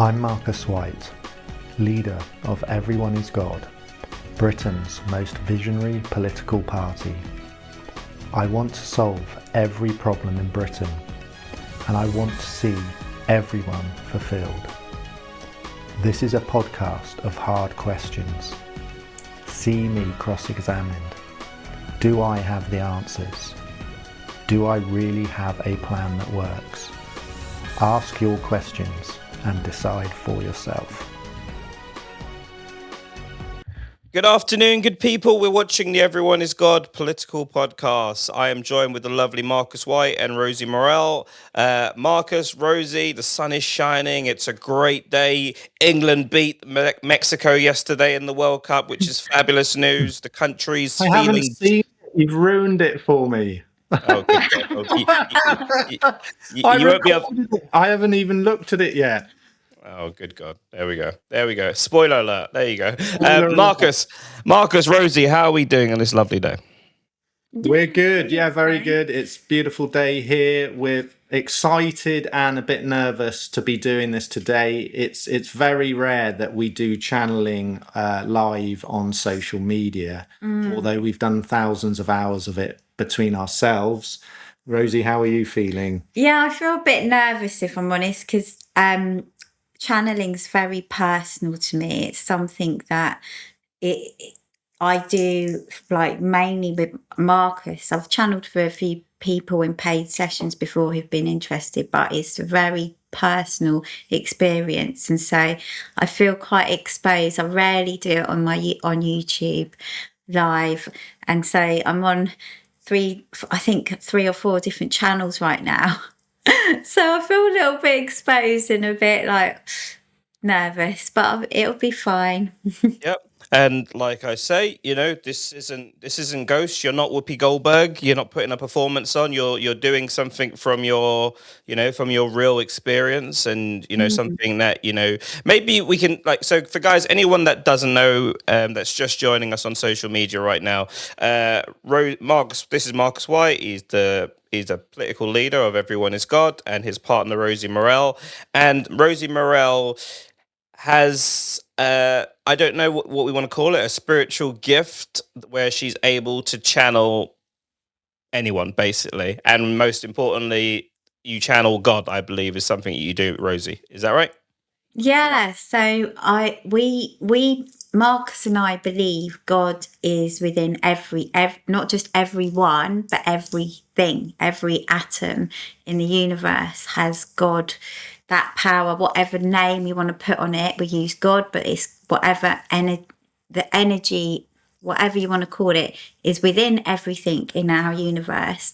I'm Marcus White, leader of Everyone is God, Britain's most visionary political party. I want to solve every problem in Britain, and I want to see everyone fulfilled. This is a podcast of hard questions. See me cross-examined. Do I have the answers? Do I really have a plan that works? Ask your questions and decide for yourself. Good afternoon, good people. We're watching the Everyone is God political podcast. I am joined with the lovely Marcus White and Rosie Morrell. Marcus, Rosie, the sun is shining. It's a great day. England beat Mexico yesterday in the World Cup, which is fabulous news. The country's I haven't seen it. You've ruined it for me. Oh, good God. Oh, I you won't be able... recorded it. I haven't even looked at it yet. Oh, good God. There we go. There we go. Spoiler alert. There you go. Spoiler Marcus, Rosie, how are we doing on this lovely day? We're good. Yeah, very good. It's a beautiful day here. We're excited and a bit nervous to be doing this today. It's very rare that we do channeling live on social media, although we've done thousands of hours of it between ourselves. Rosie, how are you feeling? Yeah, I feel a bit nervous, if I'm honest, because channeling's very personal to me. It's something that I do, like, mainly with Marcus. I've channeled for a few people in paid sessions before who've been interested, but it's a very personal experience, and so I feel quite exposed. I rarely do it on YouTube live, and so I'm on three or four different channels right now. So I feel a little bit exposed and a bit like nervous, but it'll be fine. Yep. And like I say, you know, this isn't Ghost. You're not Whoopi Goldberg. You're not putting a performance on. You're doing something from your real experience, and something that maybe we can, like. So for guys, anyone that doesn't know, that's just joining us on social media right now, Marcus. This is Marcus White. He's a political leader of Everyone is God, and his partner Rosie Morrell. And Rosie Morrell has I don't know what we want to call it, a spiritual gift where she's able to channel anyone, basically. And most importantly, you channel God, I believe, is something you do, Rosie. Is that right? Yeah. So Marcus and I believe God is within every not just everyone, but everything, every atom in the universe has God. That power, whatever name you want to put on it, we use God, but it's whatever the energy, whatever you want to call it, is within everything in our universe.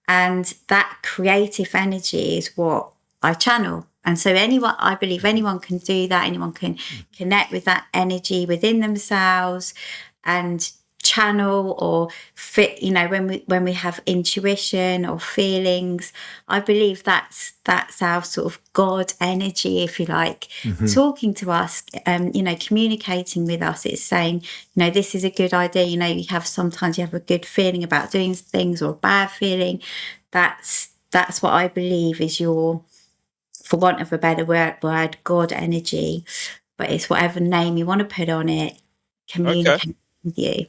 And that creative energy is what I channel. And so I believe anyone can do that. Anyone can connect with that energy within themselves and channel or fit, when we have intuition or feelings. I believe that's our sort of God energy, if you like, talking to us, communicating with us. It's saying, this is a good idea. Sometimes you have a good feeling about doing things or a bad feeling. That's what I believe is your, for want of a better word, God energy. But it's whatever name you want to put on it, communicate with you.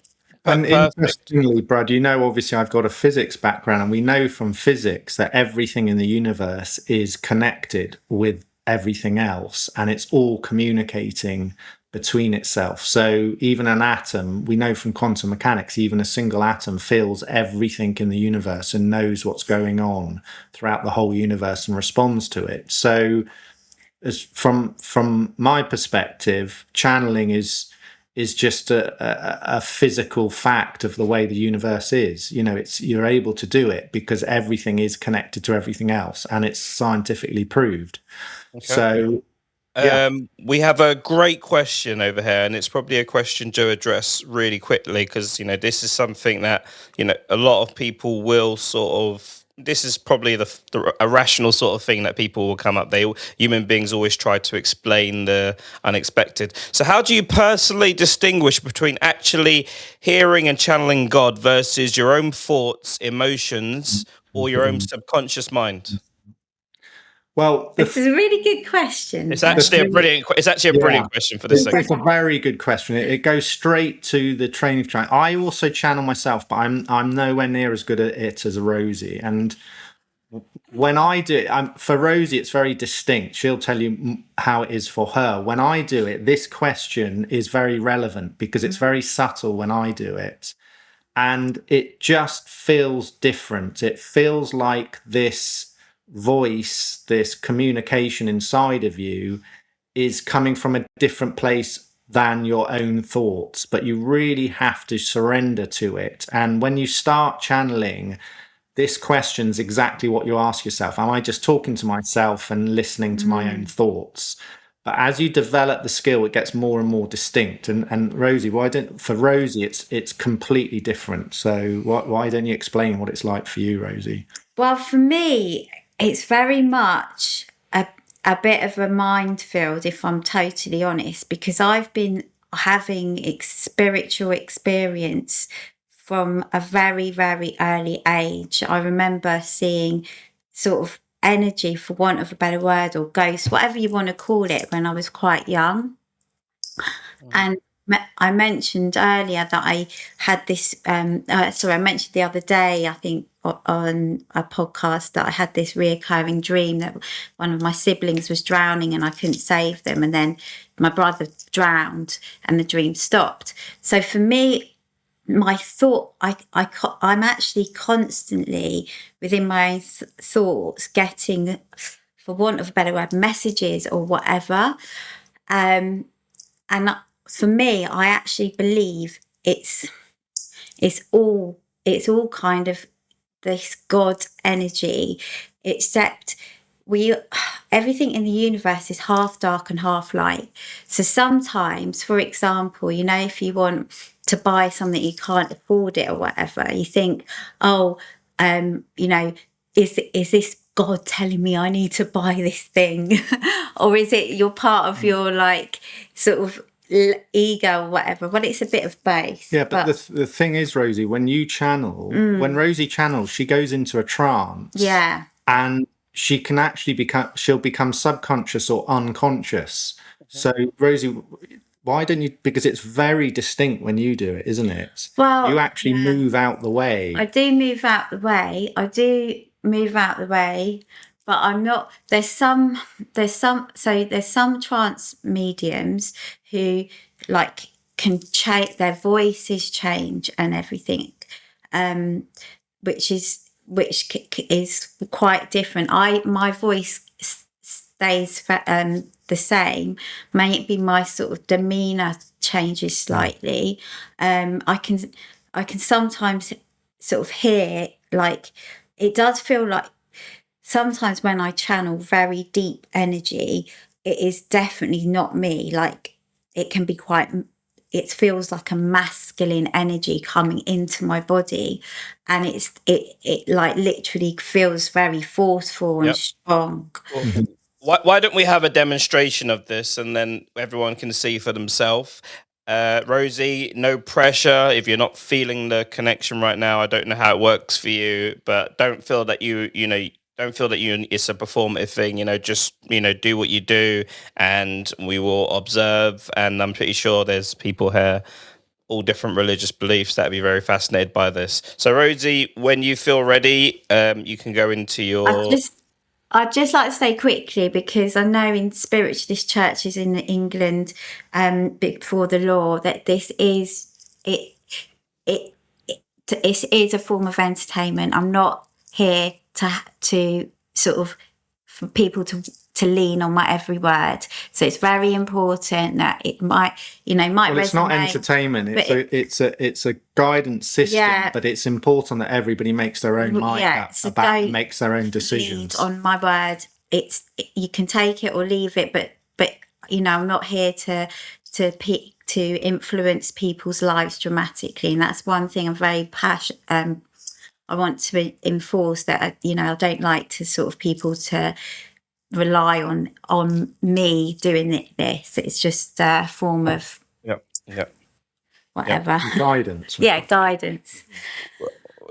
And interestingly, Brad, obviously I've got a physics background, and we know from physics that everything in the universe is connected with everything else, and it's all communicating between itself. So even an atom, we know from quantum mechanics, even a single atom feels everything in the universe and knows what's going on throughout the whole universe and responds to it. So as from my perspective, channeling is just a physical fact of the way the universe is. You're able to do it because everything is connected to everything else, and it's scientifically proved. Okay. So we have a great question over here, and it's probably a question to address really quickly, because this is something that a lot of people will sort of. This is probably a rational sort of thing that people will come up. Human beings always try to explain the unexpected. So how do you personally distinguish between actually hearing and channeling God versus your own thoughts, emotions, or your own subconscious mind? Well, It's a really good question. It's actually a brilliant. It's actually a brilliant question for this segment. It's a very good question. It goes straight to the training of channel. I also channel myself, but I'm nowhere near as good at it as a Rosie. And when I do it, for Rosie, it's very distinct. She'll tell you how it is for her. When I do it, this question is very relevant because it's very subtle when I do it. And it just feels different. It feels like this voice, this communication inside of you is coming from a different place than your own thoughts, but you really have to surrender to it. And when you start channeling, this question's exactly what you ask yourself. Am I just talking to myself and listening to my own thoughts? But as you develop the skill, it gets more and more distinct. And Rosie, for Rosie, it's completely different. So why don't you explain what it's like for you, Rosie? Well, for me, it's very much a bit of a minefield, if I'm totally honest, because I've been having spiritual experience from a very, very early age. I remember seeing sort of energy, for want of a better word, or ghosts, whatever you want to call it, when I was quite young. And I mentioned earlier that I had this, I mentioned the other day, I think on a podcast, that I had this reoccurring dream that one of my siblings was drowning and I couldn't save them. And then my brother drowned and the dream stopped. So for me, my thought, I'm actually constantly within my thoughts getting, for want of a better word, messages or whatever. And for me, I actually believe it's all kind of this God energy, except everything in the universe is half dark and half light. So sometimes, for example, if you want to buy something, you can't afford it or whatever, you think, is this God telling me I need to buy this thing? Or is it you're part of your sort of ego or whatever? Well, it's a bit of both. Yeah, but the thing is, Rosie, when you channel, when Rosie channels, she goes into a trance. Yeah. And she can actually she'll become subconscious or unconscious. So Rosie, why don't you, because it's very distinct when you do it, isn't it? Well, you actually move out the way. I do move out the way. But I'm not, there's some trance mediums who can change, their voices change and everything, which is quite different. My voice stays the same. Maybe my sort of demeanor changes slightly. I can sometimes sort of hear, it does feel like sometimes when I channel very deep energy, it is definitely not me. It can be it feels like a masculine energy coming into my body, and it literally feels very forceful and strong. Why don't we have a demonstration of this, and then everyone can see for themselves? Rosie, no pressure. If you're not feeling the connection right now, I don't know how it works for you, but don't feel that it's a performative thing. Just do what you do, and we will observe. And I'm pretty sure there's people here, all different religious beliefs, that'd be very fascinated by this. So Rosie, when you feel ready, you can go into your. I'd just like to say quickly, because I know in spiritualist churches in England, before the law, that this is it is a form of entertainment. I'm not here to sort of for people to lean on my every word. So it's very important that it might resonate. It's not entertainment. It's a guidance system, but it's important that everybody makes their own mind up, makes their own decisions. On my word, you can take it or leave it, but I'm not here to influence people's lives dramatically, and that's one thing I'm very passionate. I want to enforce that. I don't like to sort of people to rely on me doing this. It's just a form of whatever guidance. Guidance.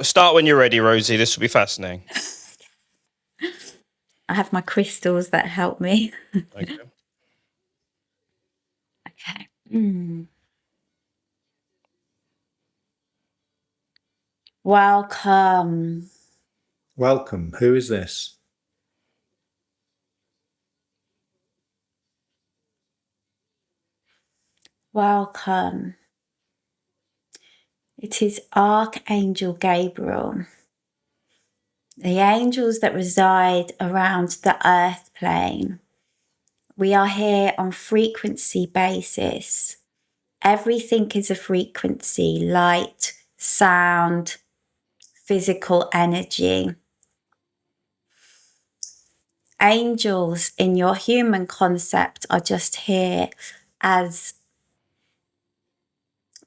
Start when you're ready, Rosie. This will be fascinating. I have my crystals that help me. Okay. Okay. Welcome. Welcome. Who is this? Welcome. It is Archangel Gabriel. The angels that reside around the earth plane. We are here on frequency basis. Everything is a frequency: light, sound, physical energy. Angels in your human concept are just here as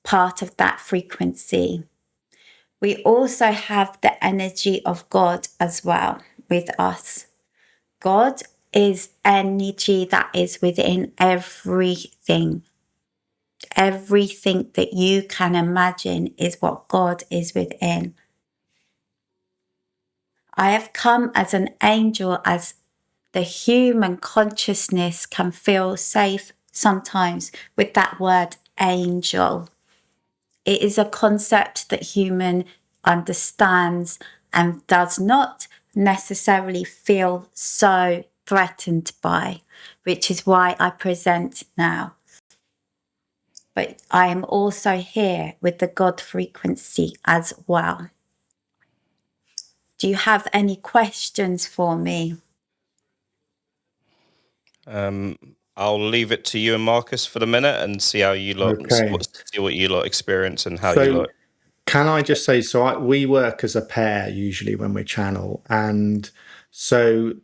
part of that frequency. We also have the energy of God as well with us. God is energy that is within everything. Everything that you can imagine is what God is within. I have come as an angel, as the human consciousness can feel safe sometimes with that word angel. It is a concept that human understands and does not necessarily feel so threatened by, which is why I present now. But I am also here with the God frequency as well. Do you have any questions for me? I'll leave it to you and Marcus for the minute and see how you lot Okay. see what you lot experience and how you So lot. can I just say, we work as a pair usually when we channel. And so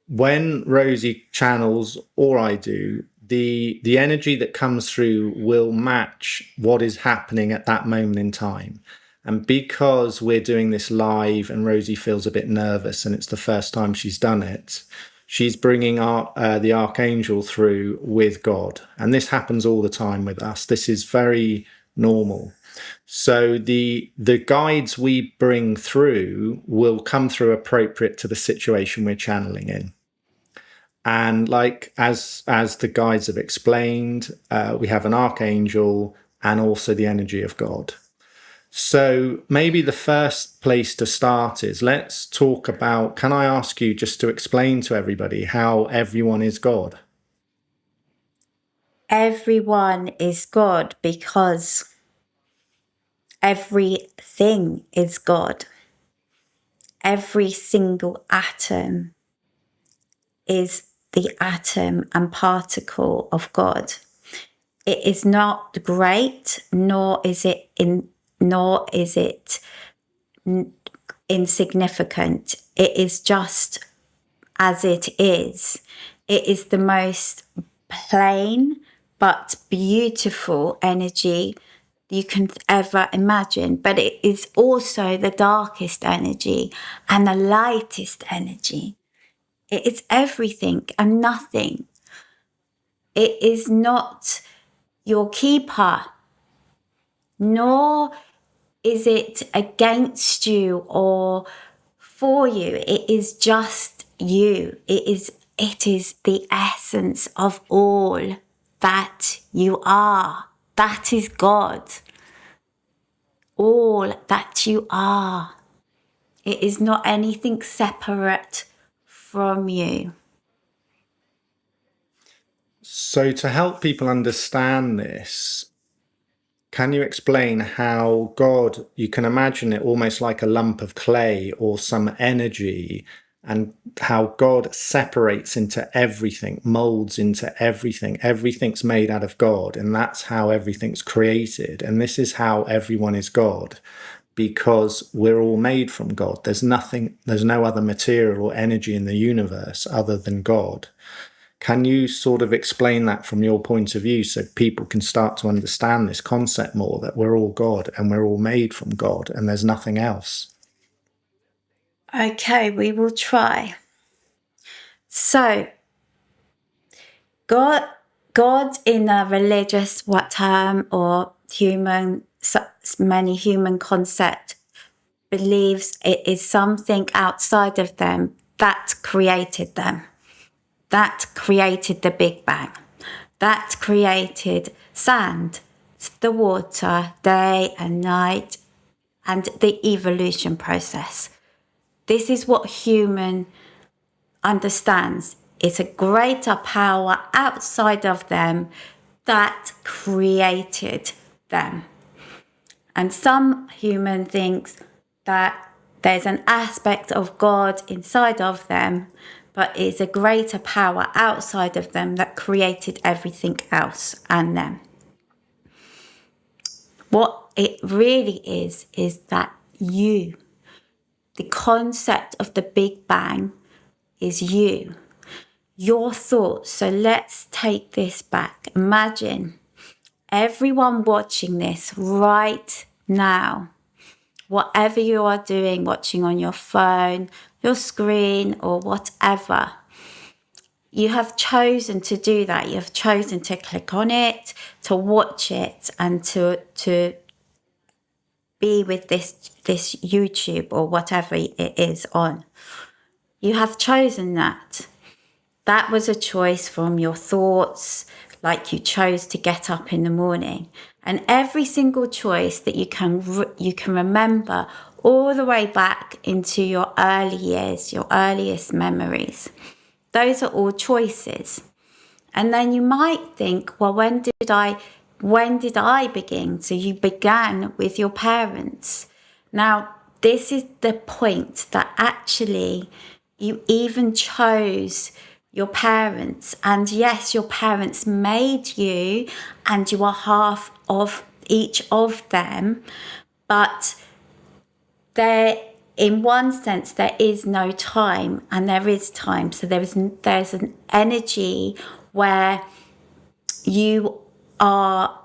when Rosie channels or I do, the energy that comes through will match what is happening at that moment in time. And because we're doing this live and Rosie feels a bit nervous and it's the first time she's done it, she's bringing the archangel through with God. And this happens all the time with us. This is very normal. So the guides we bring through will come through appropriate to the situation we're channeling in. And like as the guides have explained, we have an archangel and also the energy of God. So maybe the first place to start is, let's talk about, can I ask you just to explain to everybody how everyone is God? Everyone is God because everything is God. Every single atom is the atom and particle of God. It is not great, nor is it insignificant. It is just as it is. It is the most plain but beautiful energy you can ever imagine. But it is also the darkest energy and the lightest energy. It is everything and nothing. It is not your keeper, nor is it against you or for you. It is just you. It is the essence of all that you are. That is God. All that you are. It is not anything separate from you. So to help people understand this, can you explain how God, you can imagine it almost like a lump of clay or some energy, and how God separates into everything, molds into everything. Everything's made out of God, and that's how everything's created. And this is how everyone is God, because we're all made from God. There's no other material or energy in the universe other than God. Can you sort of explain that from your point of view so people can start to understand this concept more, that we're all God and we're all made from God and there's nothing else? Okay, we will try. So, God in a religious term or many human concept believes it is something outside of them that created them. That created the Big Bang. That created sand, the water, day and night, and the evolution process. This is what human understands. It's a greater power outside of them that created them. And some human thinks that there's an aspect of God inside of them, but it's a greater power outside of them that created everything else and them. What it really is that you, the concept of the Big Bang is you, your thoughts. So let's take this back. Imagine everyone watching this right now, whatever you are doing, watching on your phone, your screen, or whatever. You have chosen to do that. You have chosen to click on it, to watch it, and to be with this YouTube or whatever it is on. You have chosen that. That was a choice from your thoughts, like you chose to get up in the morning. And every single choice that you can remember all the way back into your early years, your earliest memories. Those are all choices. And then you might think, well, when did I begin? So you began with your parents. Now, this is the point, that actually you even chose your parents. And yes, your parents made you, and you are half of each of them. But in one sense, there is no time, and there is time. So there's an energy where you are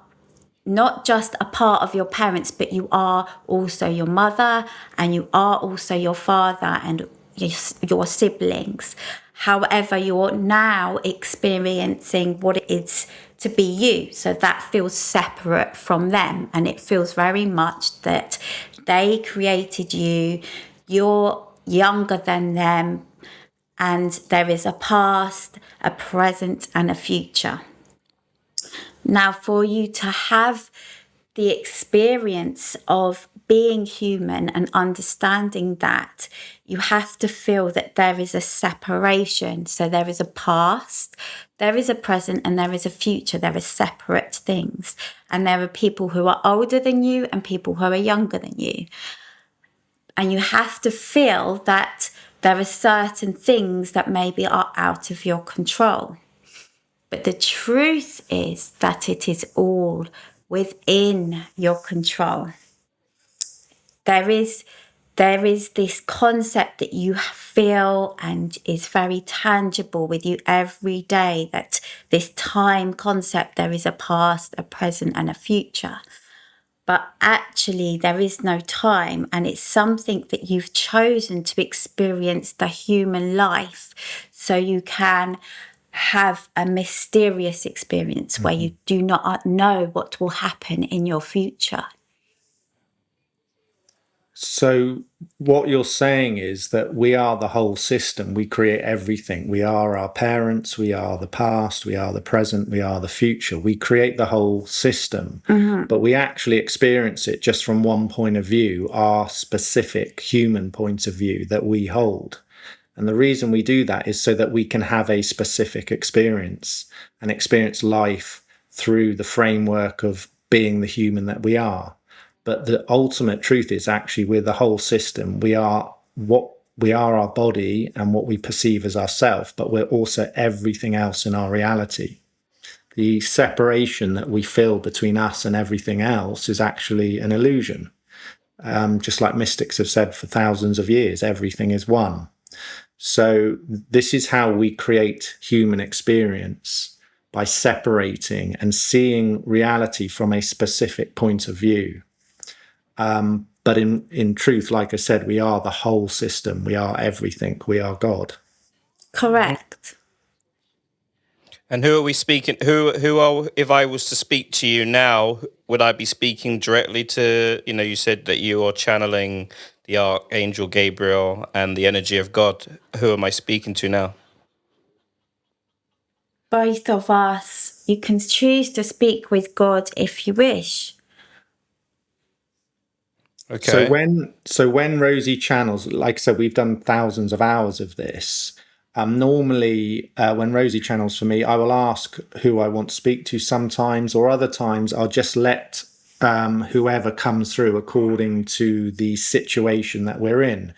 not just a part of your parents, but you are also your mother, and you are also your father and your siblings. However, you're now experiencing what it is to be you. So that feels separate from them, and it feels very much that they created you, you're younger than them, and there is a past, a present, and a future. Now, for you to have the experience of being human and understanding that, you have to feel that there is a separation. So there is a past, there is a present, and there is a future. There are separate things. And there are people who are older than you and people who are younger than you. And you have to feel that there are certain things that maybe are out of your control. But the truth is that it is all within your control. There is this concept that you feel and is very tangible with you every day, that this time concept, there is a past, a present, and a future. But actually, there is no time, and it's something that you've chosen to experience the human life, so you can have a mysterious experience where you do not know what will happen in your future. So what you're saying is that we are the whole system. We create everything. We are our parents. We are the past. We are the present. We are the future. We create the whole system, but we actually experience it just from one point of view, our specific human point of view that we hold. And the reason we do that is so that we can have a specific experience and experience life through the framework of being the human that we are. But the ultimate truth is actually we're the whole system. We are our body and what we perceive as ourself, but we're also everything else in our reality. The separation that we feel between us and everything else is actually an illusion. Just like mystics have said for thousands of years, everything is one. So this is how we create human experience, by separating and seeing reality from a specific point of view. But in truth, like I said, we are the whole system. We are everything. We are God. Correct. And who are we speaking? Who are? If I was to speak to you now, would I be speaking directly to? You know, you said that you are channeling the Archangel Gabriel, and the energy of God. Who am I speaking to now? Both of us. You can choose to speak with God if you wish. Okay. So when Rosie channels, like I said, we've done thousands of hours of this. Normally, when Rosie channels for me, I will ask who I want to speak to sometimes, or other times I'll just let whoever comes through according to the situation that we're in.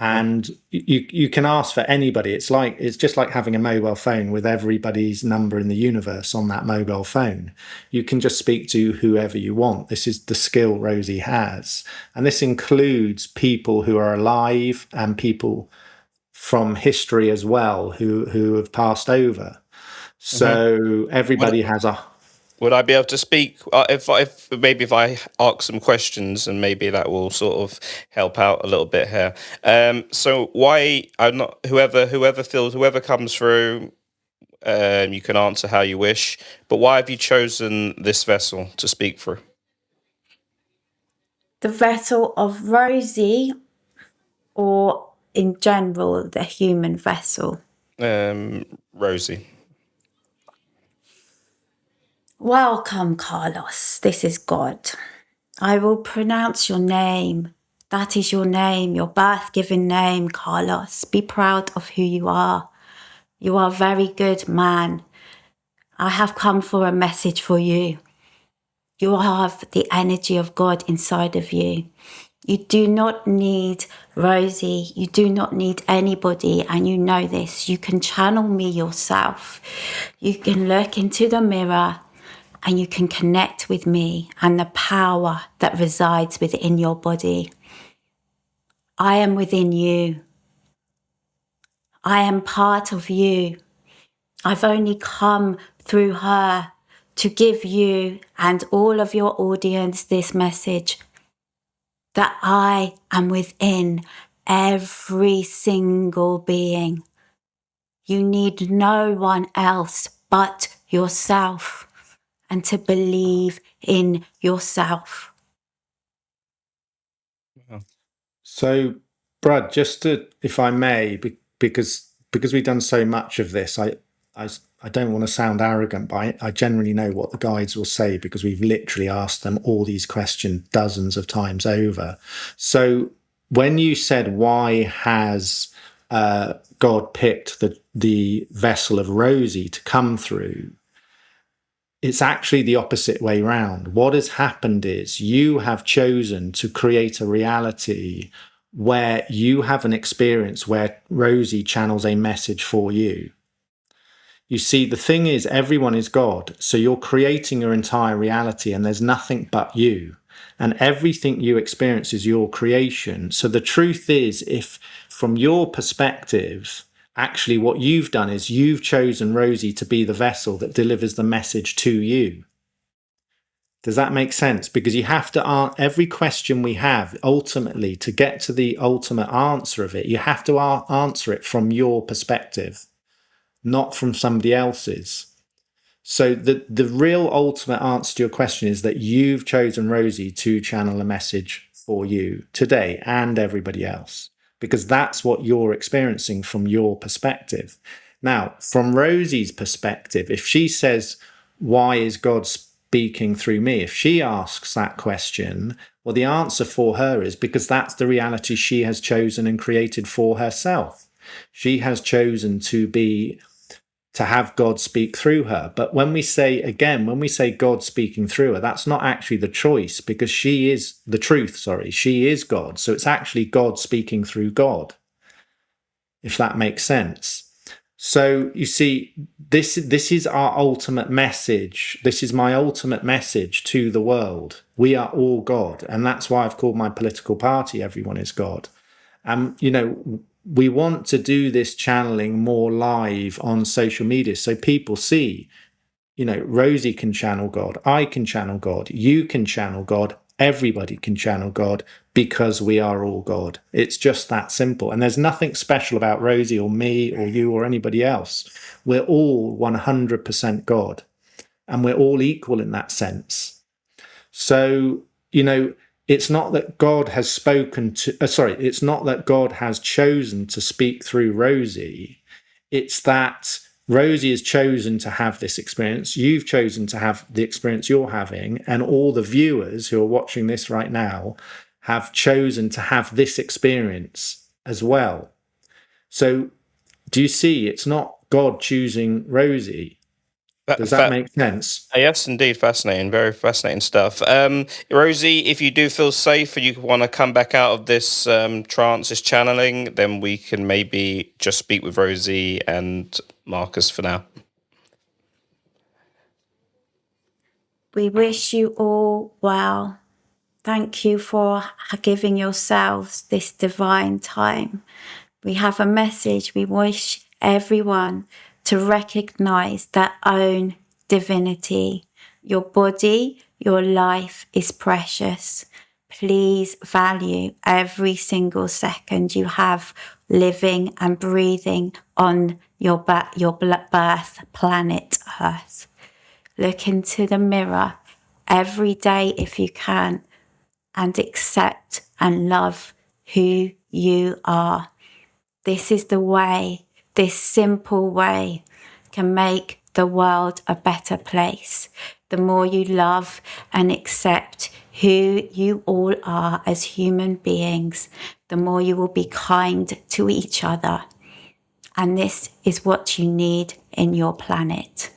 And you can ask for anybody. It's just like having a mobile phone with everybody's number in the universe on that mobile phone. You can just speak to whoever you want. This is the skill Rosie has, and this includes people who are alive and people from history as well who have passed over. So everybody has a. Would I be able to speak if I ask some questions, and maybe that will sort of help out a little bit here. So why I'm not whoever comes through, you can answer how you wish. But why have you chosen this vessel to speak through? The vessel of Rosie, or in general, the human vessel? Rosie. Welcome, Carlos. This is God. I will pronounce your name. That is your name, your birth-given name, Carlos. Be proud of who you are. You are a very good man. I have come for a message for you. You have the energy of God inside of you. You do not need Rosie. You do not need anybody, and you know this. You can channel me yourself. You can look into the mirror and you can connect with me and the power that resides within your body. I am within you. I am part of you. I've only come through her to give you and all of your audience this message, that I am within every single being. You need no one else but yourself, and to believe in yourself. So, Brad, just to, if I may, because we've done so much of this, I don't want to sound arrogant, but I generally know what the guides will say because we've literally asked them all these questions dozens of times over. So, when you said why has God picked the vessel of Rosie to come through, it's actually the opposite way round. What has happened is you have chosen to create a reality where you have an experience where Rosie channels a message for you. You see, the thing is, everyone is God. So you're creating your entire reality and there's nothing but you. And everything you experience is your creation. So the truth is, if from your perspective, actually what you've done is you've chosen Rosie to be the vessel that delivers the message to you. Does that make sense? Because you have to answer every question we have, ultimately, to get to the ultimate answer of it, you have to answer it from your perspective, not from somebody else's. So the real ultimate answer to your question is that you've chosen Rosie to channel a message for you today and everybody else, because that's what you're experiencing from your perspective. Now, from Rosie's perspective, if she says, why is God speaking through me? If she asks that question, well, the answer for her is because that's the reality she has chosen and created for herself. She has chosen to have God speak through her. But when we say God speaking through her, that's not actually the choice, because she is the truth, she is God. So it's actually God speaking through God, if that makes sense. So you see, this is our ultimate message. This is my ultimate message to the world. We are all God. And that's why I've called my political party Everyone is God. We want to do this channeling more live on social media so people see, Rosie can channel God, I can channel God, you can channel God, everybody can channel God, because we are all God. It's just that simple. And there's nothing special about Rosie or me or you or anybody else. We're all 100% God, and we're all equal in that sense. So, it's not that God has spoken to, it's not that God has chosen to speak through Rosie. It's that Rosie has chosen to have this experience. You've chosen to have the experience you're having, and all the viewers who are watching this right now have chosen to have this experience as well. So do you see, it's not God choosing Rosie. Does that make sense? Yes, indeed. Fascinating. Very fascinating stuff. Rosie, if you do feel safe and you want to come back out of this trance, this channeling, then we can maybe just speak with Rosie and Marcus for now. We wish you all well. Thank you for giving yourselves this divine time. We have a message. We wish everyone to recognize their own divinity. Your body, your life is precious. Please value every single second you have living and breathing on your birth planet Earth. Look into the mirror every day if you can and accept and love who you are. This is the way, this simple way can make the world a better place. The more you love and accept who you all are as human beings, the more you will be kind to each other. And this is what you need in your planet.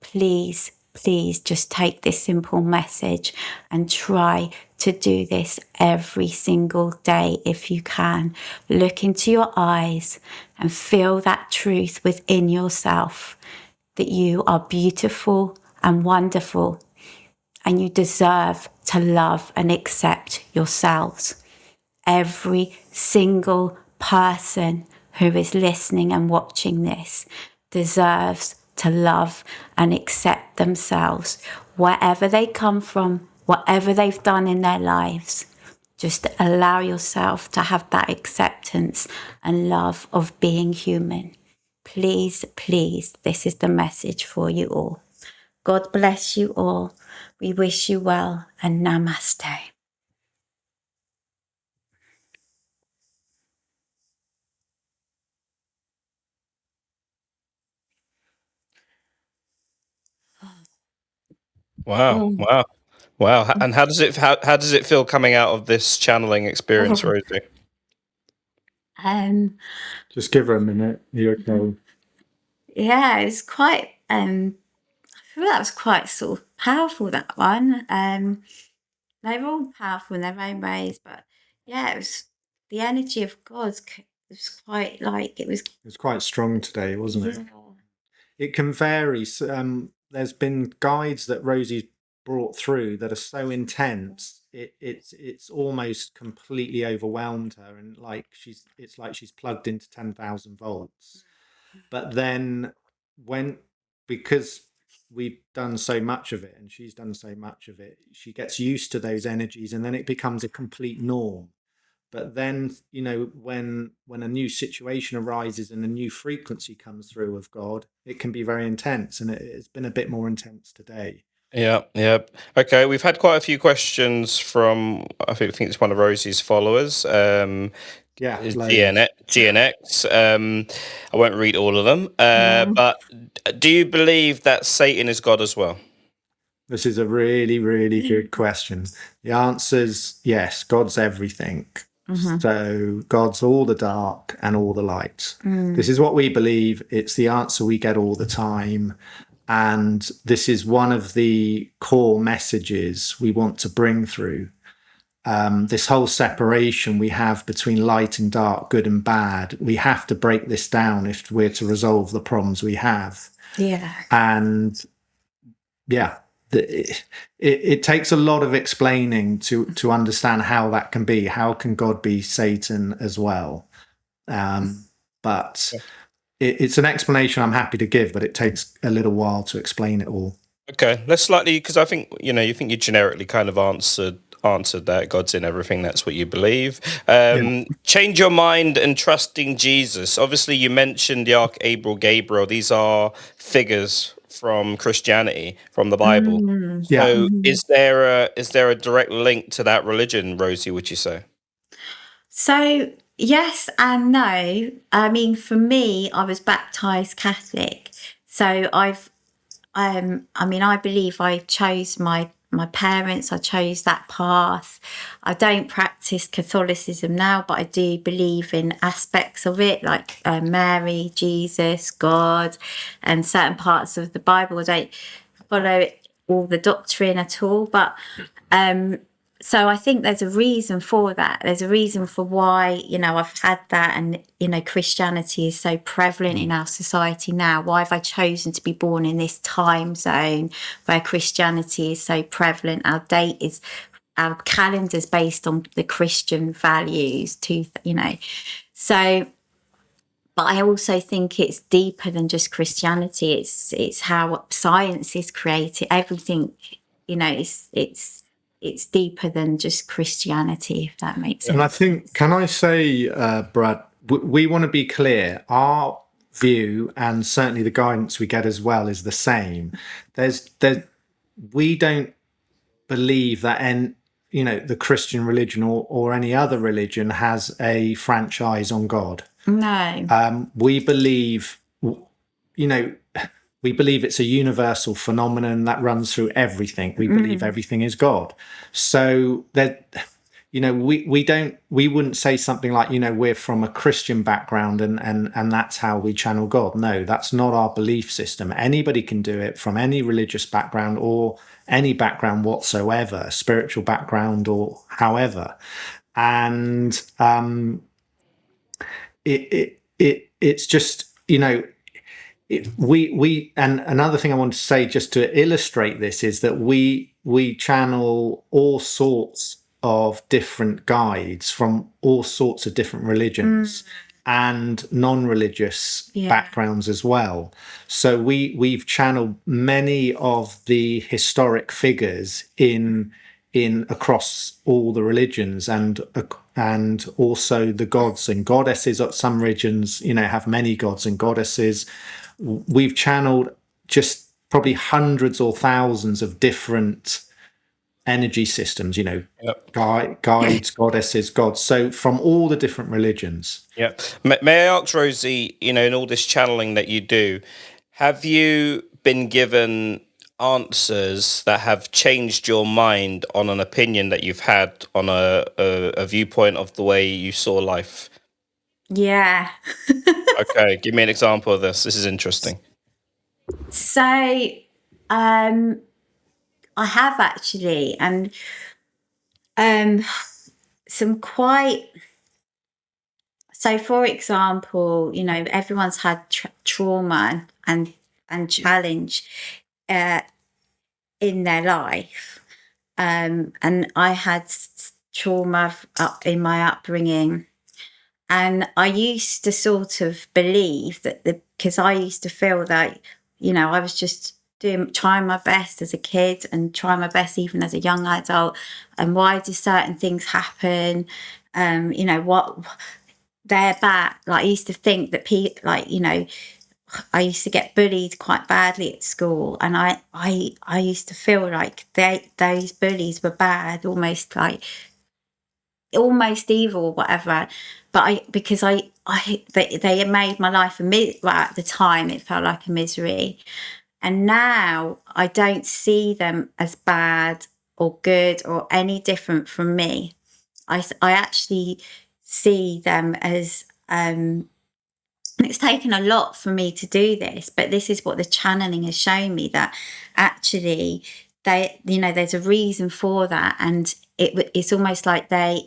Please, please just take this simple message and try to do this every single day if you can. Look into your eyes and feel that truth within yourself that you are beautiful and wonderful and you deserve to love and accept yourselves. Every single person who is listening and watching this deserves to love and accept themselves, wherever they come from, whatever they've done in their lives. Just allow yourself to have that acceptance and love of being human. Please, please, this is the message for you all. God bless you all. We wish you well, and namaste. Wow! Wow! Wow! And how does it feel coming out of this channeling experience, Rosie? Just give her a minute. You're okay. Yeah, it's quite I feel that was quite sort of powerful, that one. They're all powerful in their own ways, but yeah, it was the energy of God was quite like it was. It was quite strong today, wasn't it? Yeah. It can vary. There's been guides that Rosie's brought through that are so intense, it's almost completely overwhelmed her, and it's like she's plugged into 10,000 volts. But then because we've done so much of it and she's done so much of it, she gets used to those energies, and then it becomes a complete norm. But then, when a new situation arises and a new frequency comes through of God, it can be very intense, and it's been a bit more intense today. Yeah, yeah. Okay, we've had quite a few questions from, I think it's one of Rosie's followers. Yeah, Is loads. GNX. I won't read all of them. But do you believe that Satan is God as well? This is a really, really good question. The answer's yes, God's everything. So God's all the dark and all the light. This is what we believe. It's the answer we get all the time. And this is one of the core messages we want to bring through. This whole separation we have between light and dark, good and bad, we have to break this down if we're to resolve the problems we have. Yeah. And yeah, it takes a lot of explaining to understand how that can be. How can God be Satan as well? But it's an explanation I'm happy to give, but it takes a little while to explain it all. Okay, let's slightly, because I think you generically kind of answered answered that. God's in everything. That's what you believe. Yeah. Change your mind and trusting Jesus. Obviously, you mentioned the Archangel Gabriel. These are figures from Christianity, from the Bible. Yeah. So, is there a direct link to that religion, Rosie? Would you say? So, yes and no. I mean, for me, I was baptized Catholic. So I believe I chose my parents. I chose that path. I don't practice Catholicism now, but I do believe in aspects of it, like Mary, Jesus, God, and certain parts of the Bible. I don't follow all the doctrine at all, but so I think there's a reason for that. There's a reason for why, I've had that, and, Christianity is so prevalent in our society now. Why have I chosen to be born in this time zone where Christianity is so prevalent? Our calendar's based on the Christian values too, So, but I also think it's deeper than just Christianity. It's how science is created. Everything, it's deeper than just Christianity, if that makes sense. And I think, can I say, Brad, we want to be clear. Our view, and certainly the guidance we get as well, is the same. We don't believe that the Christian religion or any other religion has a franchise on God. No. We believe, we believe it's a universal phenomenon that runs through everything. We believe everything is God. So that, we wouldn't say something like, we're from a Christian background and that's how we channel God. No, that's not our belief system. Anybody can do it from any religious background or any background whatsoever, spiritual background or however. And it's just, we and another thing I want to say just to illustrate this is that we channel all sorts of different guides from all sorts of different religions and non-religious backgrounds as well. So we've channeled many of the historic figures in across all the religions and also the gods and goddesses. Some religions, have many gods and goddesses. We've channeled just probably hundreds or thousands of different energy systems, guides, goddesses, gods. So from all the different religions. Yeah. May I ask, Rosie, in all this channeling that you do, have you been given answers that have changed your mind on an opinion that you've had on a viewpoint of the way you saw life? Yeah. Okay, give me an example of this. This is interesting. So, I have actually, and some quite. So, for example, everyone's had trauma and challenge in their life, and I had trauma in my upbringing. And I used to sort of believe that because I used to feel that, I was just trying my best as a kid and trying my best even as a young adult. And why do certain things happen? What they're bad. Like I used to think that I used to get bullied quite badly at school, and I used to feel like those bullies were bad, almost evil, whatever. But because they made my life at the time it felt like a misery, and now I don't see them as bad or good or any different from me. I actually see them as it's taken a lot for me to do this, but this is what the channeling has shown me, that actually there's a reason for that, and it's almost like the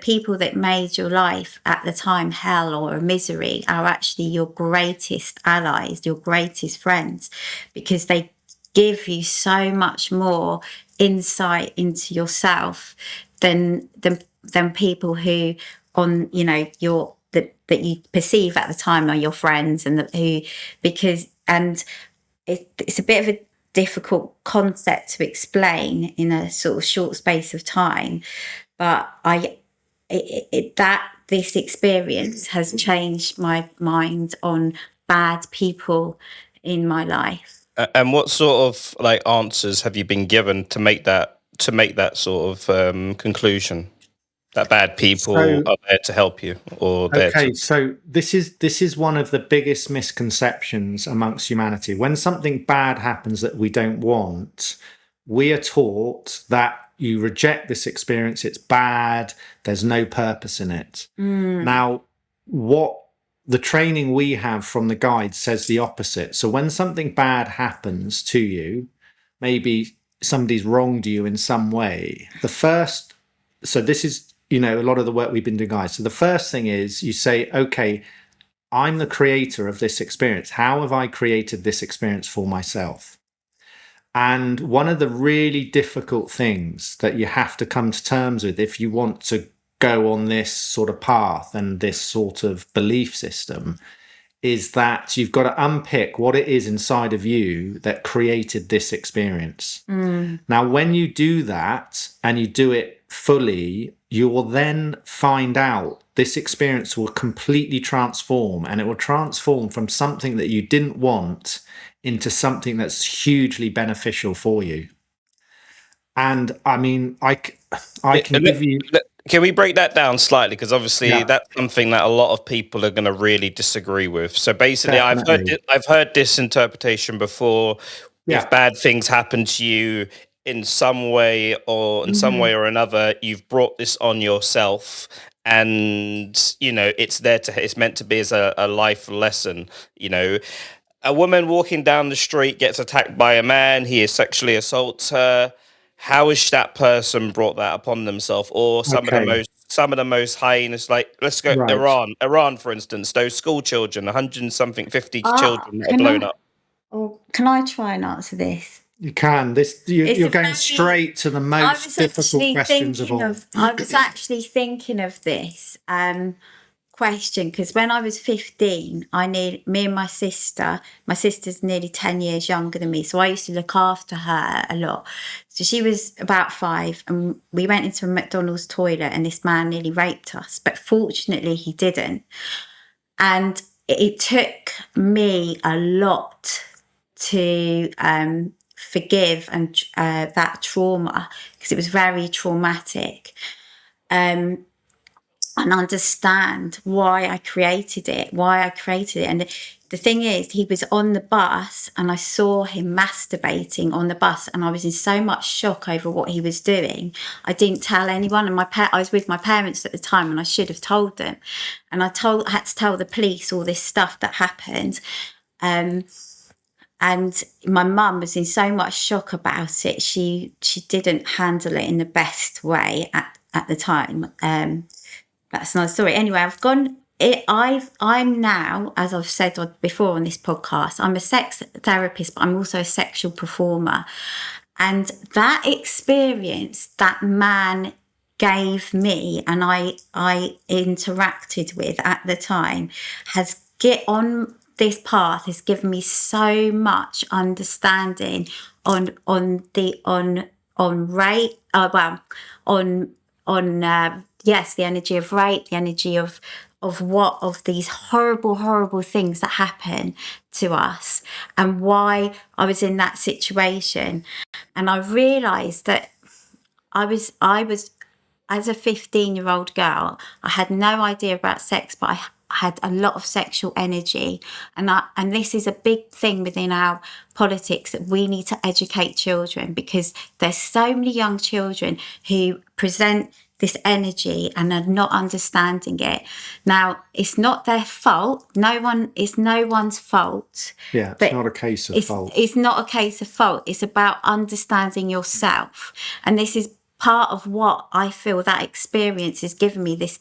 people that made your life at the time hell or a misery are actually your greatest allies, your greatest friends, because they give you so much more insight into yourself than people who that you perceive at the time are your friends, and it's a bit of a difficult concept to explain in a sort of short space of time. But this experience has changed my mind on bad people in my life. And what sort of like answers have you been given to make that sort of conclusion that bad people So, are there to help you or there to? okay, so this is one of the biggest misconceptions amongst humanity. When something bad happens that we don't want, we are taught that you reject this experience, it's bad, there's no purpose in it. Now, what the training we have from the guide says the opposite. So when something bad happens to you, maybe somebody's wronged you in some way, so this is, a lot of the work we've been doing, guys. So the first thing is you say, okay, I'm the creator of this experience. How have I created this experience for myself? And one of the really difficult things that you have to come to terms with if you want to go on this sort of path and this sort of belief system is that you've got to unpick what it is inside of you that created this experience. Now, when you do that and you do it fully, you will then find out this experience will completely transform, and it will transform from something that you didn't want into something that's hugely beneficial for you. And I mean, I can give you. Can we break that down slightly? Because obviously Yeah. that's something that a lot of people are going to really disagree with. So basically, Definitely. I've heard this interpretation before. Yeah. If bad things happen to you in some way or another, you've brought this on yourself, and it's meant to be as a life lesson. A woman walking down the street gets attacked by a man. He sexually assaults her. How has that person brought that upon themselves? Or some Okay. of the most heinous, like let's go Right. Iran, for instance, those school children, 100 and something, 50 Ah, children that are blown up. can I try and answer this? You can. You're going straight to the most difficult questions of all. I was actually thinking of this question because when I was 15, me and my sister's nearly 10 years younger than me, so I used to look after her a lot. So she was about 5, and we went into a McDonald's toilet, and this man nearly raped us, but fortunately he didn't. And it took me a lot to forgive and that trauma, because it was very traumatic, and understand why I created it. And the thing is, he was on the bus and I saw him masturbating on the bus, and I was in so much shock over what he was doing. I didn't tell anyone, and I was with my parents at the time, and I should have told them. And I had to tell the police all this stuff that happened. And my mum was in so much shock about it. She didn't handle it in the best way at the time. That's another story. Anyway, I'm now, as I've said before on this podcast, I'm a sex therapist, but I'm also a sexual performer. And that experience that man gave me and I interacted with at the time has this path has given me so much understanding on rape, yes, the energy of rape, the energy of these horrible things that happen to us, and why I was in that situation. And I realised that I was as a 15-year-old girl, I had no idea about sex, but I had a lot of sexual energy, and this is a big thing within our politics, that we need to educate children, because there's so many young children who present this energy and are not understanding it. Now, it's not their fault. It's no one's fault. Yeah, it's not a case of fault. It's not a case of fault. It's about understanding yourself, and this is part of what I feel that experience has given me, this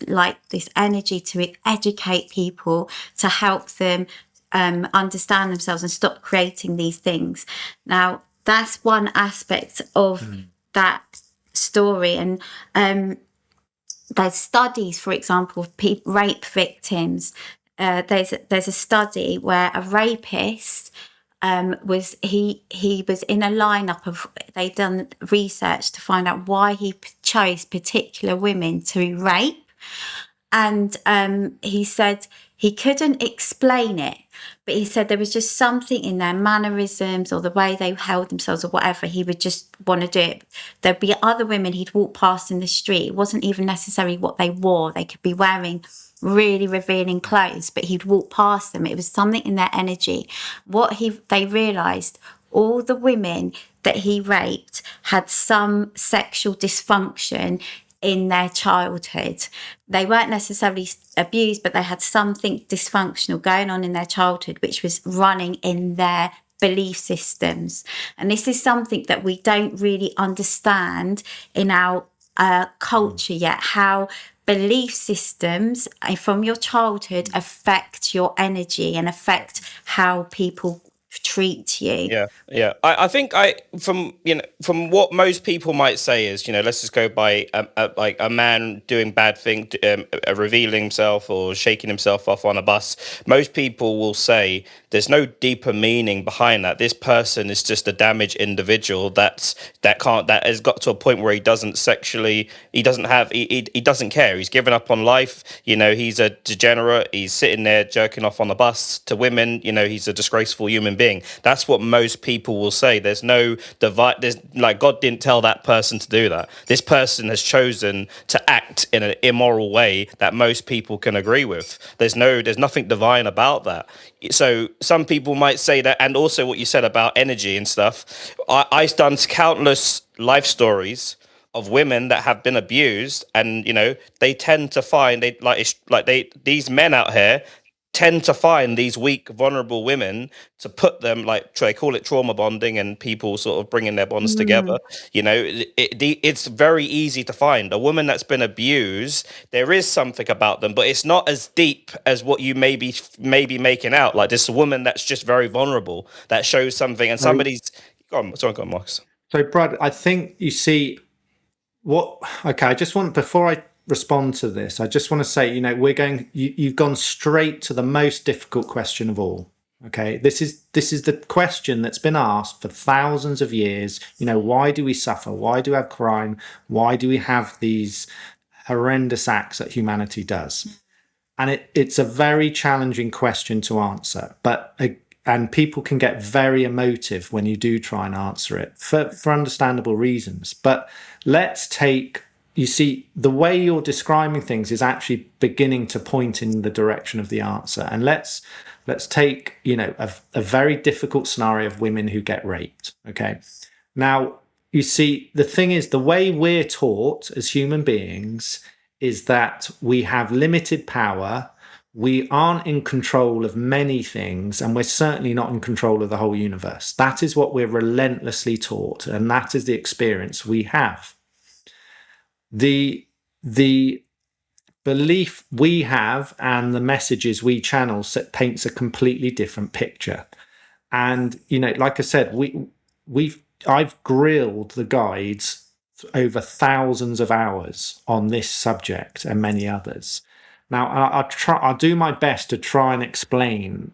energy to educate people, to help them understand themselves and stop creating these things. Now, that's one aspect of that story. And there's studies, for example, of rape victims. There's a study where a rapist was he was in a lineup of, they'd done research to find out why he chose particular women to rape. And he said he couldn't explain it, but he said there was just something in their mannerisms or the way they held themselves or whatever. He would just want to do it. There'd be other women he'd walk past in the street. It wasn't even necessarily what they wore. They could be wearing really revealing clothes, but he'd walk past them. It was something in their energy. They realised, all the women that he raped had some sexual dysfunction in their childhood. They weren't necessarily abused, but they had something dysfunctional going on in their childhood, which was running in their belief systems. And this is something that we don't really understand in our culture yet, how belief systems from your childhood affect your energy and affect how people treat you. Yeah. I think from what most people might say is, let's just go by like a man doing bad thing, revealing himself or shaking himself off on a bus. Most people will say there's no deeper meaning behind that. This person is just a damaged individual that has got to a point where he doesn't care. He's given up on life. He's a degenerate. He's sitting there jerking off on the bus to women. He's a disgraceful human being. That's what most people will say. There's no divide. There's like, God didn't tell that person to do that. This person has chosen to act in an immoral way that most people can agree with. There's nothing divine about that. So some people might say that, and also what you said about energy and stuff. I've done countless life stories of women that have been abused, and they tend to find these men out here tend to find these weak, vulnerable women to put them, like they call it trauma bonding, and people sort of bringing their bonds together. It's very easy to find a woman that's been abused. There is something about them, but it's not as deep as what you may be making out. Like this woman that's just very vulnerable, that shows something, and somebody's. Go on, Marcus. So, Brad, I think you see okay, I just want, before I respond to this, I just want to say, you've gone straight to the most difficult question of all. Okay, this is the question that's been asked for thousands of years. Why do we suffer? Why do we have crime? Why do we have these horrendous acts that humanity does? And it's a very challenging question to answer, and people can get very emotive when you do try and answer it for understandable reasons. But let's take, you see, the way you're describing things is actually beginning to point in the direction of the answer. And let's take, a very difficult scenario of women who get raped. Okay. Now, you see, the thing is, the way we're taught as human beings is that we have limited power. We aren't in control of many things, and we're certainly not in control of the whole universe. That is what we're relentlessly taught, and that is the experience we have. The belief we have and the messages we channel paints a completely different picture. And like I said, I've grilled the guides over thousands of hours on this subject and many others. Now, I'll do my best to try and explain,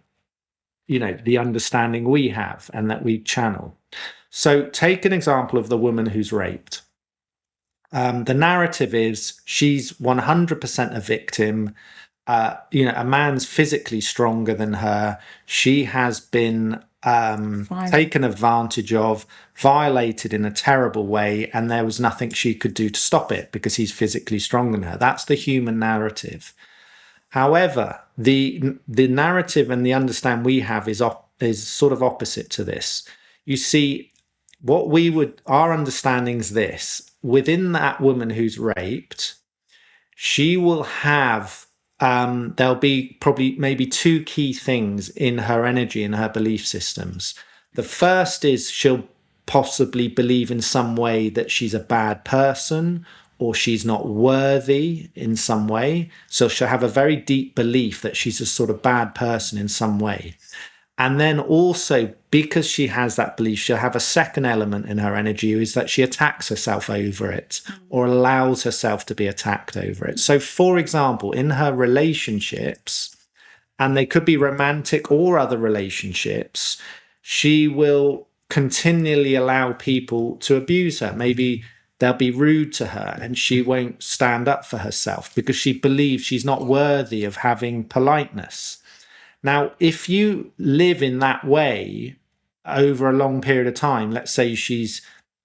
the understanding we have and that we channel. So take an example of the woman who's raped. The narrative is she's 100% a victim. A man's physically stronger than her. She has been taken advantage of, violated in a terrible way, and there was nothing she could do to stop it because he's physically stronger than her. That's the human narrative. However, the narrative and the understanding we have is sort of opposite to this. You see, our understanding is this: within that woman who's raped, she will have there'll be probably maybe two key things in her energy and her belief systems. The first is she'll possibly believe in some way that she's a bad person or she's not worthy in some way. So she'll have a very deep belief that she's a sort of bad person in some way. And then also, because she has that belief, she'll have a second element in her energy, is that she attacks herself over it or allows herself to be attacked over it. So, for example, in her relationships, and they could be romantic or other relationships, she will continually allow people to abuse her. Maybe they'll be rude to her and she won't stand up for herself because she believes she's not worthy of having politeness. Now, if you live in that way over a long period of time, let's say she's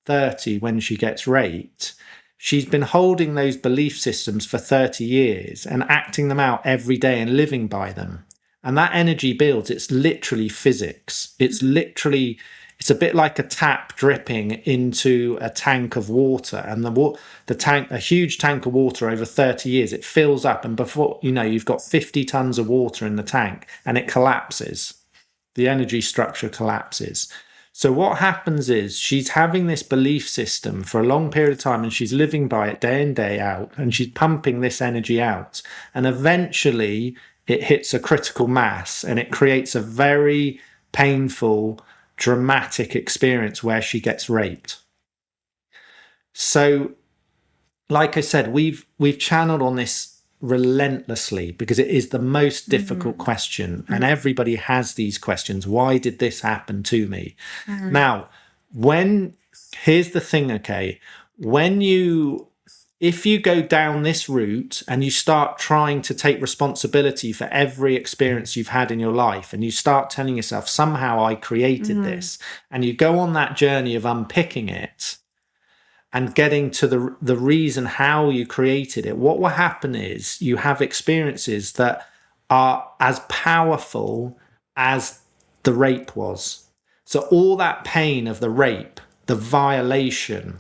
30 when she gets raped, she's been holding those belief systems for 30 years and acting them out every day and living by them. And that energy builds. It's literally physics. It's a bit like a tap dripping into a tank of water, and the tank, a huge tank of water over 30 years, it fills up, and before you know, you've got 50 tons of water in the tank, and it collapses. The energy structure collapses. So what happens is she's having this belief system for a long period of time, and she's living by it day in, day out, and she's pumping this energy out, and eventually it hits a critical mass, and it creates a very painful, dramatic experience where she gets raped. So, like I said, we've channeled on this relentlessly because it is the most difficult question, and everybody has these questions. Why did this happen to me? Now, here's the thing, okay, if you go down this route and you start trying to take responsibility for every experience you've had in your life, and you start telling yourself, somehow I created this, and you go on that journey of unpicking it and getting to the reason how you created it, what will happen is you have experiences that are as powerful as the rape was. So all that pain of the rape, the violation,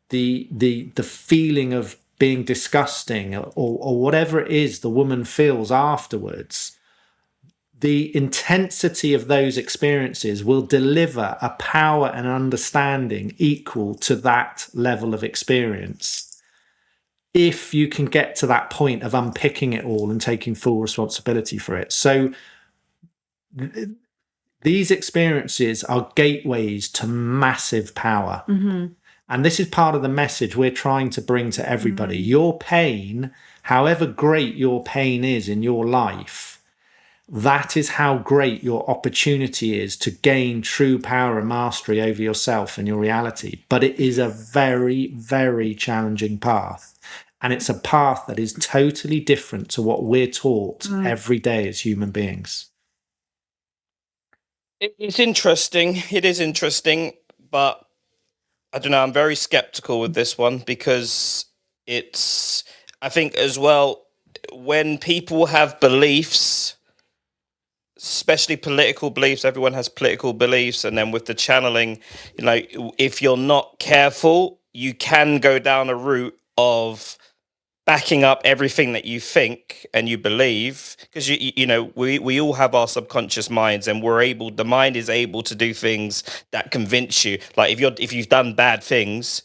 the feeling of being disgusting, or whatever it is the woman feels afterwards, the intensity of those experiences will deliver a power and understanding equal to that level of experience, if you can get to that point of unpicking it all and taking full responsibility for it. So these experiences are gateways to massive power. And this is part of the message we're trying to bring to everybody. Your pain, however great your pain is in your life, that is how great your opportunity is to gain true power and mastery over yourself and your reality. But it is a very, very challenging path. And it's a path that is totally different to what we're taught every day as human beings. It's interesting. It is interesting, but I don't know. I'm very skeptical with this one because I think as well, when people have beliefs, especially political beliefs, everyone has political beliefs. And then with the channeling, if you're not careful, you can go down a route of backing up everything that you think and you believe, because we all have our subconscious minds, and the mind is able to do things that convince you. Like if you've done bad things,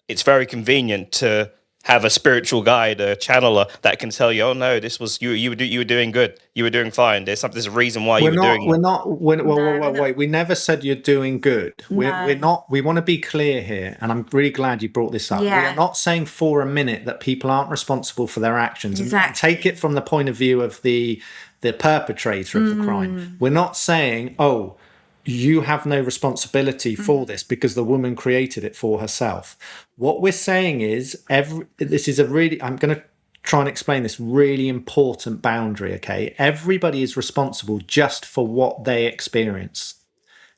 it's very convenient to have a spiritual guide, a channeler that can tell you, oh no, this was you were doing good, you were doing fine, there's a reason why you were doing that. Wait, we never said you're doing good. We're not. We want to be clear here, and I'm really glad you brought this up. We are not saying for a minute that people aren't responsible for their actions. Exactly. And take it from the point of view of the perpetrator of the crime. We're not saying, oh, you have no responsibility for this because the woman created it for herself. What we're saying is, I'm going to try and explain this really important boundary, okay? Everybody is responsible just for what they experience.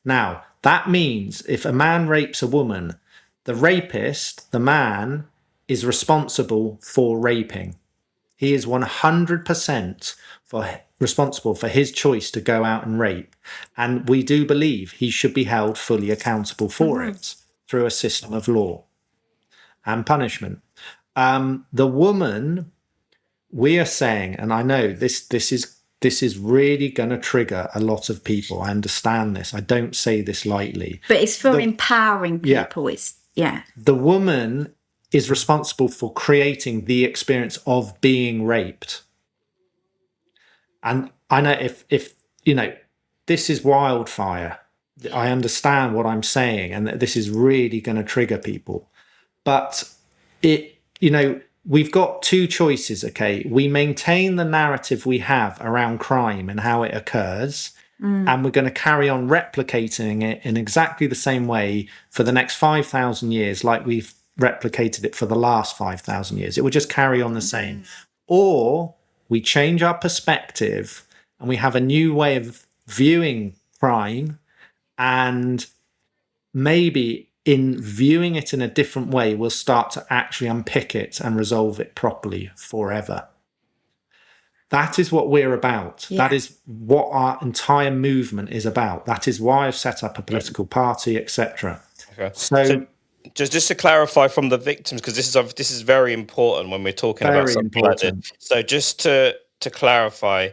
Now, that means if a man rapes a woman, the rapist, the man, is responsible for raping. He is 100% responsible for his choice to go out and rape. And we do believe he should be held fully accountable for it through a system of law and punishment. The woman, we are saying, and I know this is really going to trigger a lot of people. I understand this. I don't say this lightly. But it's for empowering people. The woman is responsible for creating the experience of being raped. And I know if this is wildfire. I understand what I'm saying, and that this is really going to trigger people. But we've got two choices, okay? We maintain the narrative we have around crime and how it occurs, And we're going to carry on replicating it in exactly the same way for the next 5,000 years, like we've replicated it for the last 5,000 years. It will just carry on the same. Or we change our perspective and we have a new way of viewing crime, and maybe in viewing it in a different way, we'll start to actually unpick it and resolve it properly forever. That is what we're about. Yeah. That is what our entire movement is about. That is why I've set up a political party, etc. Okay. So just to clarify from the victims, because this is very important when we're talking about very something like this. important. So just to clarify,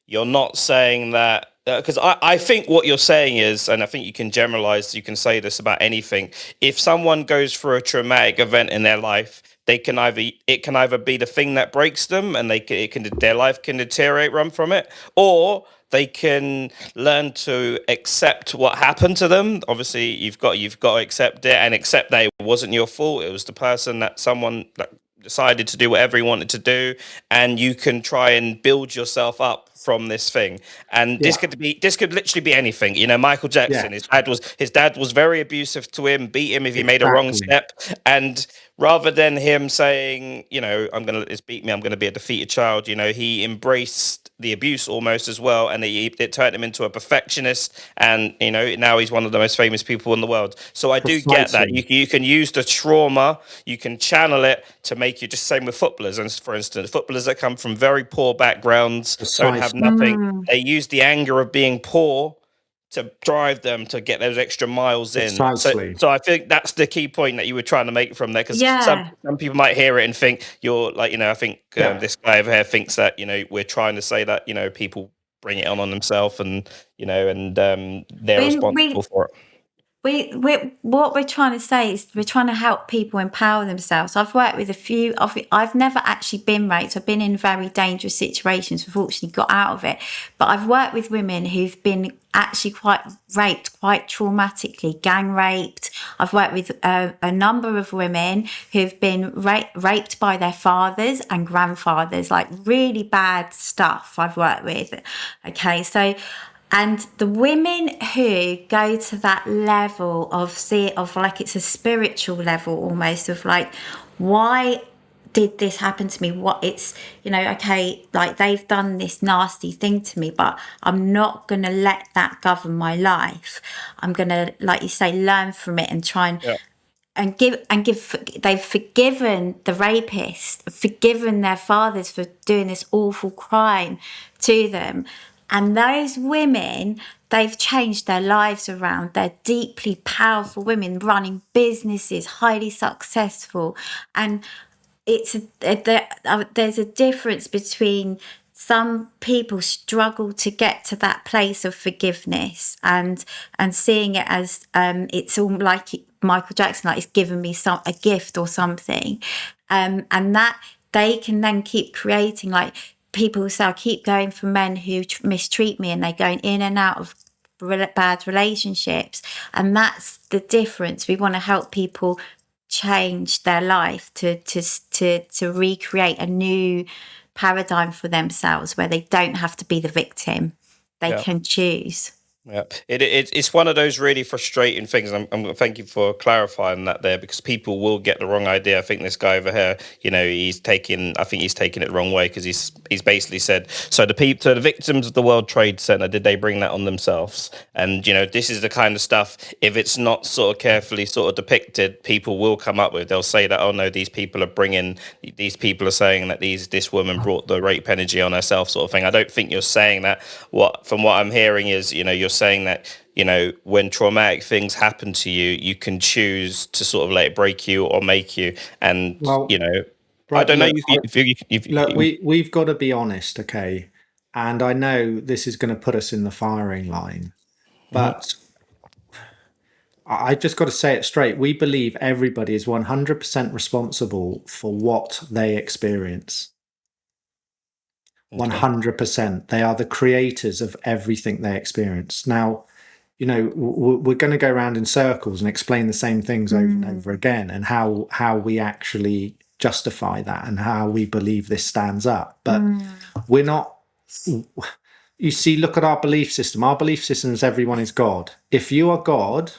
you're not saying that, because I think what you're saying is, and I think you can generalize, you can say this about anything. If someone goes through a traumatic event in their life, it can either be the thing that breaks them, and their life can deteriorate, run from it, or they can learn to accept what happened to them. Obviously, you've got to accept it and accept that it wasn't your fault. It was the person that someone that decided to do whatever he wanted to do, and you can try and build yourself up from this thing. And this could literally be anything. You know, Michael Jackson, his dad was very abusive to him, beat him if he made a wrong step, and rather than him saying, you know, it's beat me, I'm gonna be a defeated child, you know, he embraced the abuse almost as well, and it turned him into a perfectionist, and you know, now he's one of the most famous people in the world. So I do get that. You can use the trauma, you can channel it to make you, just same with footballers, and for instance, footballers that come from very poor backgrounds, don't have nothing, they use the anger of being poor to drive them to get those extra miles in. So I think that's the key point that you were trying to make from there, because some people might hear it and think you're like, you know, I think this guy over here thinks that, you know, we're trying to say that, you know, people bring it on themselves, and you know, and they're responsible for it. What we're trying to say is we're trying to help people empower themselves. I've worked with a few I've never actually been raped. I've been in very dangerous situations, unfortunately got out of it. But I've worked with women who've been actually quite raped, quite traumatically, gang raped. I've worked with a number of women who've been raped by their fathers and grandfathers, like really bad stuff I've worked with. Okay, so and the women who go to that level of like it's a spiritual level almost, of like, why did this happen to me? What it's, you know, okay, like they've done this nasty thing to me, but I'm not going to let that govern my life. I'm going to, like you say, learn from it and try and they've forgiven the rapist, forgiven their fathers for doing this awful crime to them. And those women, they've changed their lives around. They're deeply powerful women running businesses, highly successful. And there's a difference between some people struggle to get to that place of forgiveness and seeing it as it's all like Michael Jackson, like it's given me a gift or something, and that they can then keep creating, like, people say, I keep going for men who mistreat me, and they're going in and out of bad relationships. And that's the difference. We want to help people change their life to recreate a new paradigm for themselves where they don't have to be the victim. They can choose. Yeah, it's one of those really frustrating things. I'm thank you for clarifying that there, because people will get the wrong idea. I think this guy over here, you know, I think he's taking it the wrong way, because he's basically said, so the victims of the World Trade Center, did they bring that on themselves? And you know, this is the kind of stuff, if it's not sort of carefully sort of depicted, people will come up with. They'll say that, oh no, these people are saying that this woman brought the rape energy on herself, sort of thing. I don't think you're saying that. From what I'm hearing is, you know, you're saying that, you know, when traumatic things happen to you, you can choose to sort of let it break you or make you. And you know, I don't know. Look, we've got to be honest, okay? And I know this is going to put us in the firing line, but I just got to say it straight. We believe everybody is 100% responsible for what they experience. 100%. They are the creators of everything they experience. Now, you know, we're going to go around in circles and explain the same things over and over again, and how we actually justify that and how we believe this stands up. But we're not you see, look at our belief system. Our belief system is everyone is God. If you are God,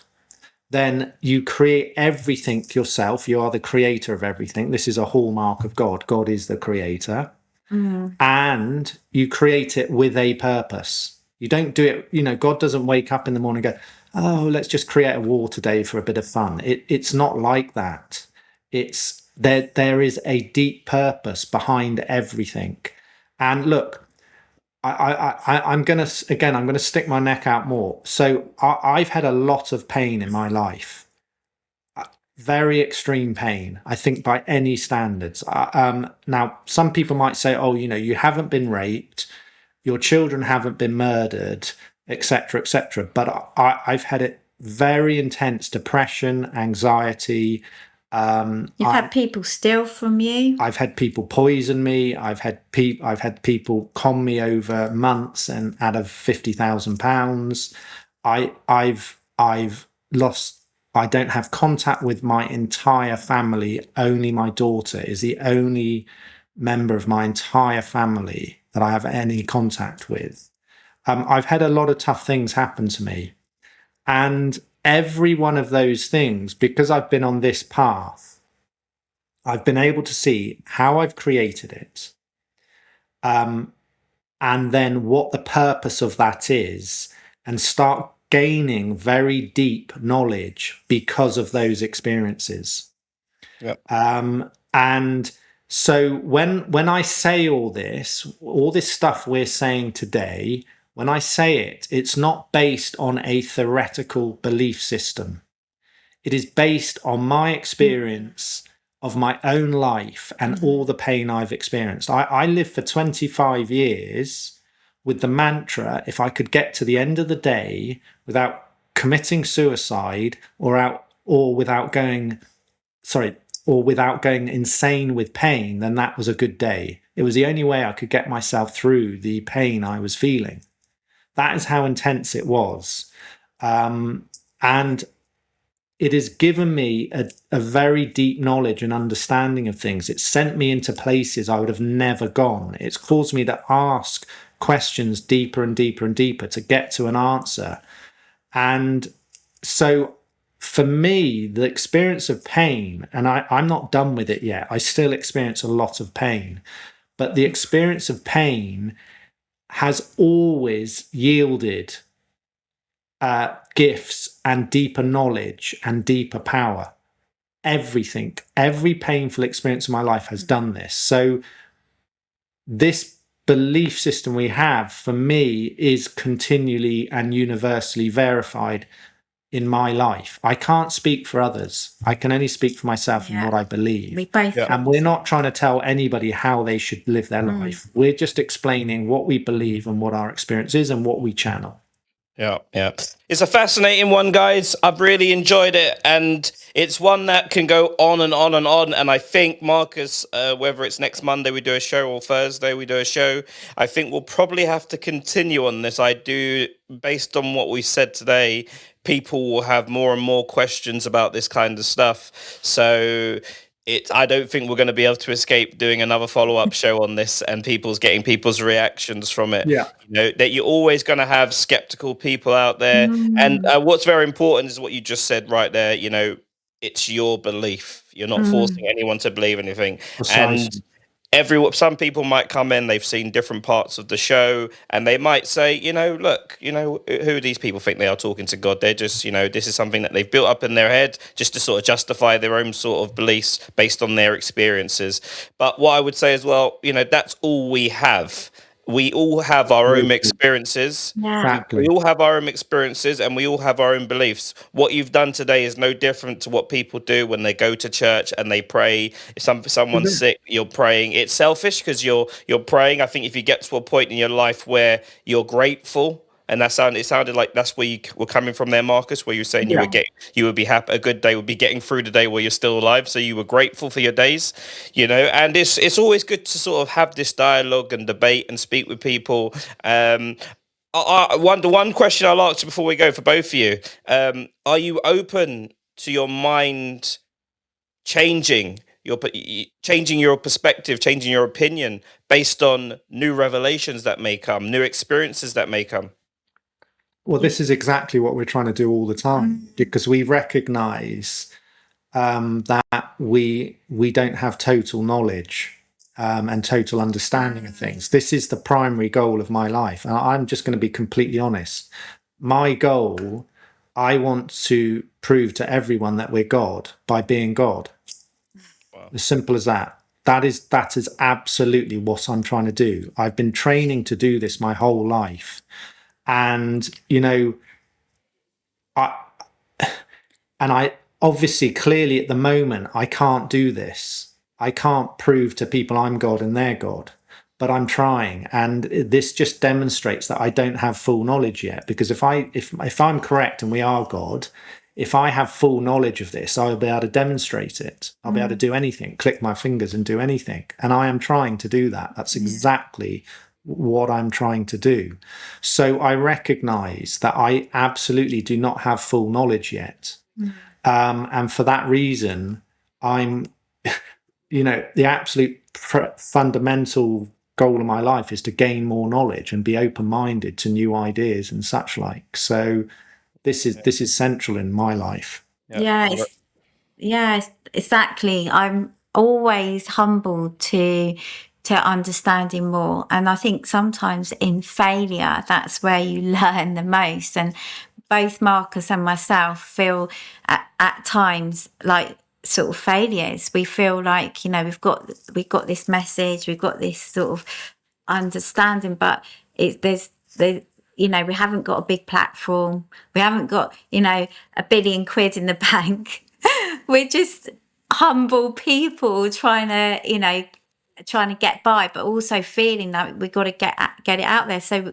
then you create everything yourself. You are the creator of everything. This is a hallmark of God. God is the creator. And you create it with a purpose. You don't do it, God doesn't wake up in the morning and go, oh, let's just create a wall today for a bit of fun. It's not like that. It's there is a deep purpose behind everything. And look, I'm gonna stick my neck out more. So I've had a lot of pain in my life, very extreme pain, I think, by any standards. Now, some people might say, oh, you haven't been raped, your children haven't been murdered, etc., etc. But I've had it very intense depression, anxiety. You've had people steal from you. I've had people poison me. I've had people con me over months and out of £50,000. I've lost. I don't have contact with my entire family. Only my daughter is the only member of my entire family that I have any contact with. I've had a lot of tough things happen to me. And every one of those things, because I've been on this path, I've been able to see how I've created it, and then what the purpose of that is, and start gaining very deep knowledge because of those experiences. Yep. And so when I say all this stuff we're saying today, when I say it, it's not based on a theoretical belief system. It is based on my experience of my own life and all the pain I've experienced. I lived for 25 years with the mantra, if I could get to the end of the day without committing suicide or without going insane with pain, then that was a good day. It was the only way I could get myself through the pain I was feeling. That is how intense it was. And it has given me a very deep knowledge and understanding of things. It's sent me into places I would have never gone. It's caused me to ask questions deeper and deeper and deeper to get to an answer. And so for me, the experience of pain, and I'm not done with it yet, I still experience a lot of pain, but the experience of pain has always yielded gifts and deeper knowledge and deeper power. Everything, every painful experience of my life has done this. So this belief system we have, for me, is continually and universally verified in my life. I can't speak for others. I can only speak for myself and what I believe. We both. And we're not trying to tell anybody how they should live their life. We're just explaining what we believe and what our experience is and what we channel. Yeah. It's a fascinating one, guys. I've really enjoyed it, and it's one that can go on and on and on. And I think, Marcus, whether it's next Monday we do a show or Thursday we do a show, I think we'll probably have to continue on this. I do, based on what we said today, people will have more and more questions about this kind of stuff. So I don't think we're going to be able to escape doing another follow-up show on this and getting people's reactions from it. Yeah. That you're always going to have skeptical people out there. And what's very important is what you just said right there. It's your belief. You're not forcing anyone to believe anything. Precisely. And some people might come in, they've seen different parts of the show, and they might say, look, who do these people think they are talking to God? They're just, this is something that they've built up in their head just to sort of justify their own sort of beliefs based on their experiences. But what I would say as well, that's all we have. We all have our own experiences. Exactly. We all have our own experiences and we all have our own beliefs. What you've done today is no different to what people do when they go to church and they pray. If someone's sick, you're praying. It's selfish because you're praying. I think if you get to a point in your life where you're grateful, and it sounded like that's where you were coming from there, Marcus, where you were saying you would be happy, a good day would be getting through the day where you're still alive. So you were grateful for your days, and it's always good to sort of have this dialogue and debate and speak with people. The one question I'll ask you before we go for both of you, are you open to your mind changing? changing your perspective, changing your opinion based on new revelations that may come, new experiences that may come. Well, this is exactly what we're trying to do all the time, because we recognize that we don't have total knowledge and total understanding of things. This is the primary goal of my life. And I'm just going to be completely honest. My goal, I want to prove to everyone that we're God by being God. Wow. As simple as that. That is absolutely what I'm trying to do. I've been training to do this my whole life. And, you know, I obviously, clearly at the moment, I can't do this. I can't prove to people I'm God and they're God, but I'm trying. And this just demonstrates that I don't have full knowledge yet, because if I'm correct and we are God, if I have full knowledge of this, I'll be able to demonstrate it. I'll be able to do anything, click my fingers and do anything. And I am trying to do that. That's exactly what I'm trying to do. So I recognize that I absolutely do not have full knowledge yet. And for that reason, I'm, you know, the absolute fundamental goal of my life is to gain more knowledge and be open-minded to new ideas and such like. So this is central in my life. Yeah, exactly. I'm always humbled to understanding more, and I think sometimes in failure, that's where you learn the most. And both Marcus and myself feel at times like sort of failures. We feel like, you know, we've got this message, we've got this sort of understanding, but there's you know, we haven't got a big platform, we haven't got, you know, £1 billion in the bank. We're just humble people trying to get by, but also feeling that we've got to get it out there. So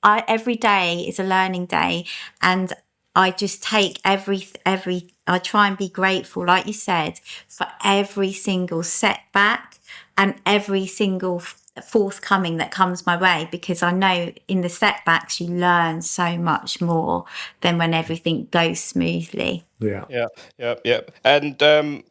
every day is a learning day, and I just take I try and be grateful, like you said, for every single setback and every single forthcoming that comes my way, because I know in the setbacks you learn so much more than when everything goes smoothly. Yeah. And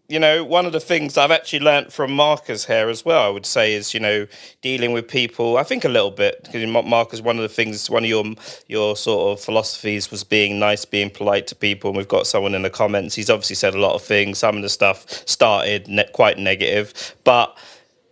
you know, one of the things I've actually learnt from Marcus here as well, I would say, is, you know, dealing with people. I think a little bit, because Marcus, one of the things, one of your sort of philosophies was being nice, being polite to people. And we've got someone in the comments. He's obviously said a lot of things. Some of the stuff started quite negative, but,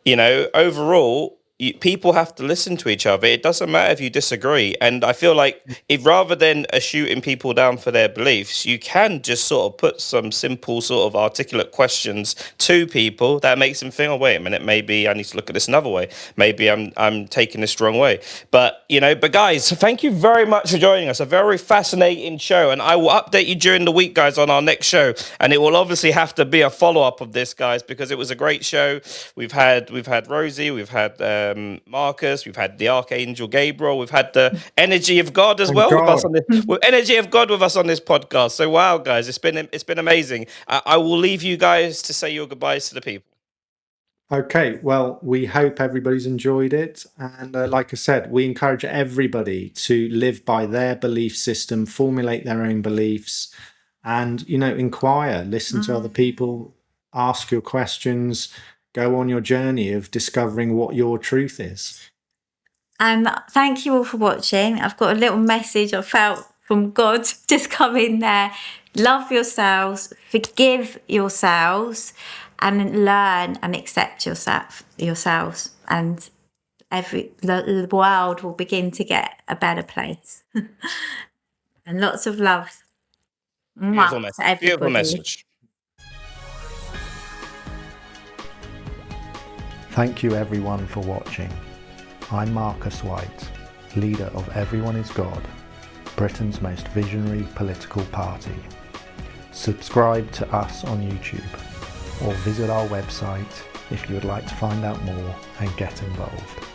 you know, overall, people have to listen to each other. It doesn't matter if you disagree. And I feel like, if rather than shooting people down for their beliefs, you can just sort of put some simple sort of articulate questions to people that makes them think, oh, wait a minute, maybe I need to look at this another way. Maybe I'm taking this wrong way. But, you know, but guys, thank you very much for joining us. A very fascinating show. And I will update you during the week, guys, on our next show. And it will obviously have to be a follow-up of this, guys, because it was a great show. We've had Rosie, we've had Marcus, we've had the Archangel Gabriel, we've had the energy of God as well with us on this. Energy of God with us on this podcast. So wow, guys, it's been amazing. I will leave you guys to say your goodbyes to the people. Okay, well, we hope everybody's enjoyed it. And like I said, we encourage everybody to live by their belief system, formulate their own beliefs, and, you know, inquire, listen to other people, ask your questions, go on your journey of discovering what your truth is. And thank you all for watching. I've got a little message I felt from God just come in there. Love yourselves, forgive yourselves, and learn and accept yourselves. And the world will begin to get a better place. And lots of love. Beautiful To everybody. Beautiful message. Thank you everyone for watching. I'm Marcus White, leader of Everyone is God, Britain's most visionary political party. Subscribe to us on YouTube or visit our website if you would like to find out more and get involved.